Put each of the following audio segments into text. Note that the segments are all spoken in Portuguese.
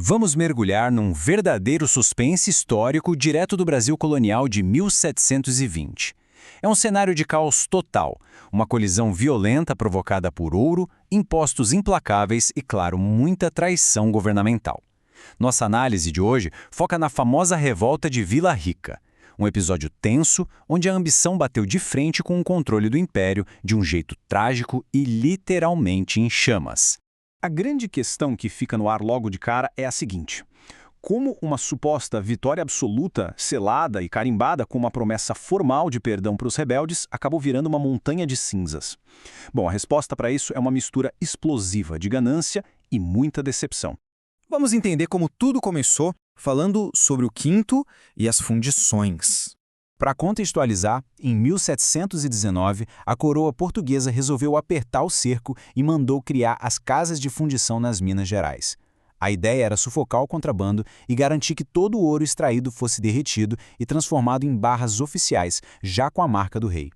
Vamos mergulhar num verdadeiro suspense histórico direto do Brasil colonial de 1720. É um cenário de caos total, uma colisão violenta provocada por ouro, impostos implacáveis e, claro, muita traição governamental. Nossa análise de hoje foca na famosa revolta de Vila Rica, um episódio tenso onde a ambição bateu de frente com o controle do império de um jeito trágico e literalmente em chamas. A grande questão que fica no ar logo de cara é a seguinte: como uma suposta vitória absoluta, selada e carimbada com uma promessa formal de perdão para os rebeldes, acabou virando uma montanha de cinzas? Bom, a resposta para isso é uma mistura explosiva de ganância e muita decepção. Vamos entender como tudo começou falando sobre o quinto e as fundições. Para contextualizar, em 1719, a coroa portuguesa resolveu apertar o cerco e mandou criar as casas de fundição nas Minas Gerais. A ideia era sufocar o contrabando e garantir que todo o ouro extraído fosse derretido e transformado em barras oficiais, já com a marca do rei.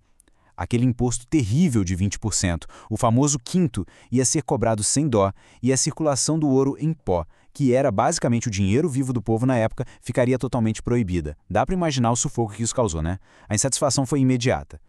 Aquele imposto terrível de 20%, o famoso quinto, ia ser cobrado sem dó e a circulação do ouro em pó, que era basicamente o dinheiro vivo do povo na época, ficaria totalmente proibida. Dá para imaginar o sufoco que isso causou, né? A insatisfação foi imediata.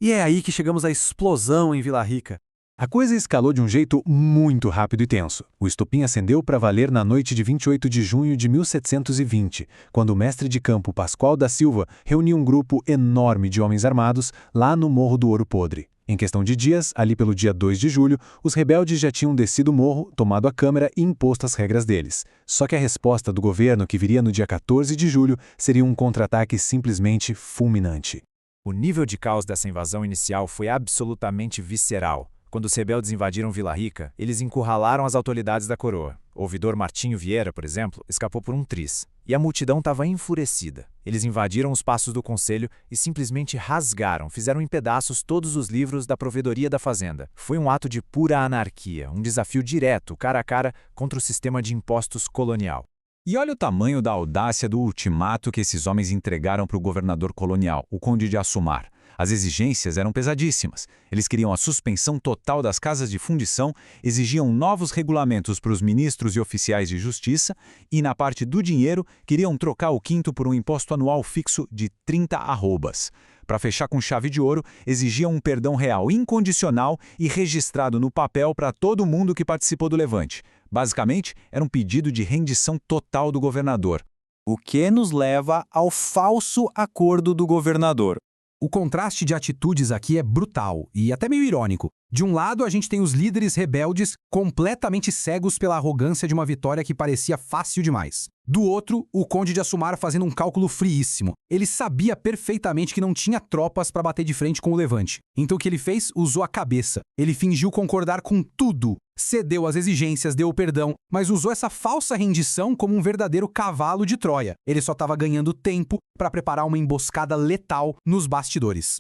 E é aí que chegamos à explosão em Vila Rica. A coisa escalou de um jeito muito rápido e tenso. O estopim acendeu para valer na noite de 28 de junho de 1720, quando o mestre de campo Pascoal da Silva reuniu um grupo enorme de homens armados lá no Morro do Ouro Podre. Em questão de dias, ali pelo dia 2 de julho, os rebeldes já tinham descido o morro, tomado a câmara e imposto as regras deles. Só que a resposta do governo, que viria no dia 14 de julho, seria um contra-ataque simplesmente fulminante. O nível de caos dessa invasão inicial foi absolutamente visceral. Quando os rebeldes invadiram Vila Rica, eles encurralaram as autoridades da coroa. O ouvidor Martinho Vieira, por exemplo, escapou por um triz. E a multidão estava enfurecida. Eles invadiram os passos do conselho e simplesmente rasgaram, fizeram em pedaços todos os livros da provedoria da fazenda. Foi um ato de pura anarquia, um desafio direto, cara a cara, contra o sistema de impostos colonial. E olha o tamanho da audácia do ultimato que esses homens entregaram para o governador colonial, o Conde de Assumar. As exigências eram pesadíssimas. Eles queriam a suspensão total das casas de fundição, exigiam novos regulamentos para os ministros e oficiais de justiça e, na parte do dinheiro, queriam trocar o quinto por um imposto anual fixo de 30 arrobas. Para fechar com chave de ouro, exigiam um perdão real incondicional e registrado no papel para todo mundo que participou do levante. Basicamente, era um pedido de rendição total do governador. O que nos leva ao falso acordo do governador. O contraste de atitudes aqui é brutal e até meio irônico. De um lado, a gente tem os líderes rebeldes completamente cegos pela arrogância de uma vitória que parecia fácil demais. Do outro, o Conde de Assumar fazendo um cálculo friíssimo. Ele sabia perfeitamente que não tinha tropas para bater de frente com o levante. Então o que ele fez? Usou a cabeça. Ele fingiu concordar com tudo. Cedeu às exigências, deu o perdão, mas usou essa falsa rendição como um verdadeiro cavalo de Troia. Ele só estava ganhando tempo para preparar uma emboscada letal nos bastidores.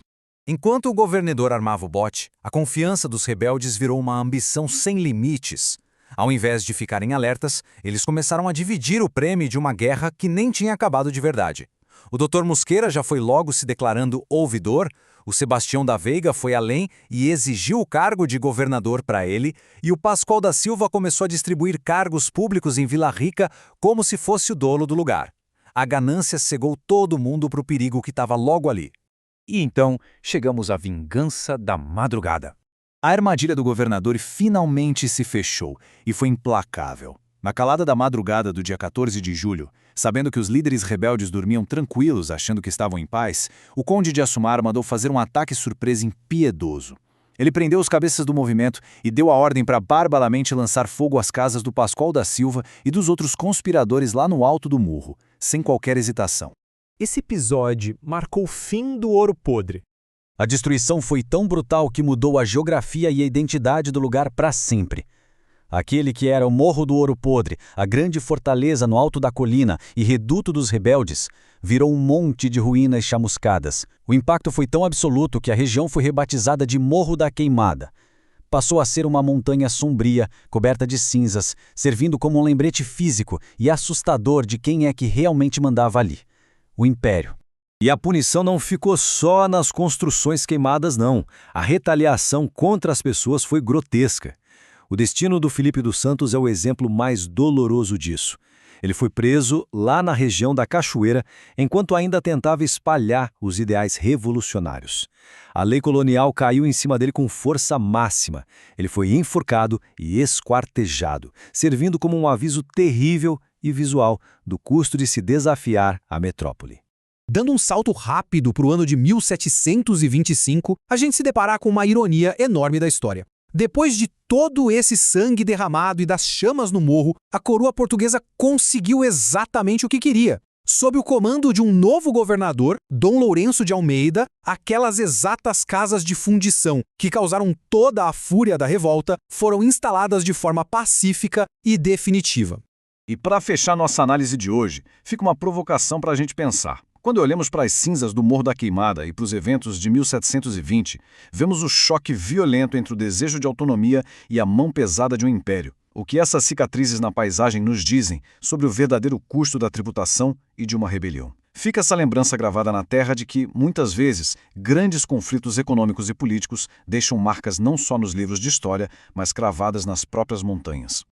Enquanto o governador armava o bote, a confiança dos rebeldes virou uma ambição sem limites. Ao invés de ficarem alertas, eles começaram a dividir o prêmio de uma guerra que nem tinha acabado de verdade. O Dr. Mosqueira já foi logo se declarando ouvidor, o Sebastião da Veiga foi além e exigiu o cargo de governador para ele, e o Pascoal da Silva começou a distribuir cargos públicos em Vila Rica como se fosse o dono do lugar. A ganância cegou todo mundo para o perigo que estava logo ali. E então, chegamos à vingança da madrugada. A armadilha do governador finalmente se fechou e foi implacável. Na calada da madrugada do dia 14 de julho, sabendo que os líderes rebeldes dormiam tranquilos achando que estavam em paz, o Conde de Assumar mandou fazer um ataque surpresa impiedoso. Ele prendeu os cabeças do movimento e deu a ordem para barbaramente lançar fogo às casas do Pascoal da Silva e dos outros conspiradores lá no alto do morro, sem qualquer hesitação. Esse episódio marcou o fim do Ouro Podre. A destruição foi tão brutal que mudou a geografia e a identidade do lugar para sempre. Aquele que era o Morro do Ouro Podre, a grande fortaleza no alto da colina e reduto dos rebeldes, virou um monte de ruínas chamuscadas. O impacto foi tão absoluto que a região foi rebatizada de Morro da Queimada. Passou a ser uma montanha sombria, coberta de cinzas, servindo como um lembrete físico e assustador de quem é que realmente mandava ali. O Império. E a punição não ficou só nas construções queimadas, não. A retaliação contra as pessoas foi grotesca. O destino do Felipe dos Santos é o exemplo mais doloroso disso. Ele foi preso lá na região da Cachoeira, enquanto ainda tentava espalhar os ideais revolucionários. A lei colonial caiu em cima dele com força máxima. Ele foi enforcado e esquartejado, servindo como um aviso terrível e visual do custo de se desafiar a metrópole. Dando um salto rápido para o ano de 1725, a gente se depara com uma ironia enorme da história. Depois de todo esse sangue derramado e das chamas no morro, a coroa portuguesa conseguiu exatamente o que queria. Sob o comando de um novo governador, Dom Lourenço de Almeida, aquelas exatas casas de fundição, que causaram toda a fúria da revolta, foram instaladas de forma pacífica e definitiva. E para fechar nossa análise de hoje, fica uma provocação para a gente pensar. Quando olhamos para as cinzas do Morro da Queimada e para os eventos de 1720, vemos o choque violento entre o desejo de autonomia e a mão pesada de um império. O que essas cicatrizes na paisagem nos dizem sobre o verdadeiro custo da tributação e de uma rebelião? Fica essa lembrança gravada na terra de que, muitas vezes, grandes conflitos econômicos e políticos deixam marcas não só nos livros de história, mas cravadas nas próprias montanhas.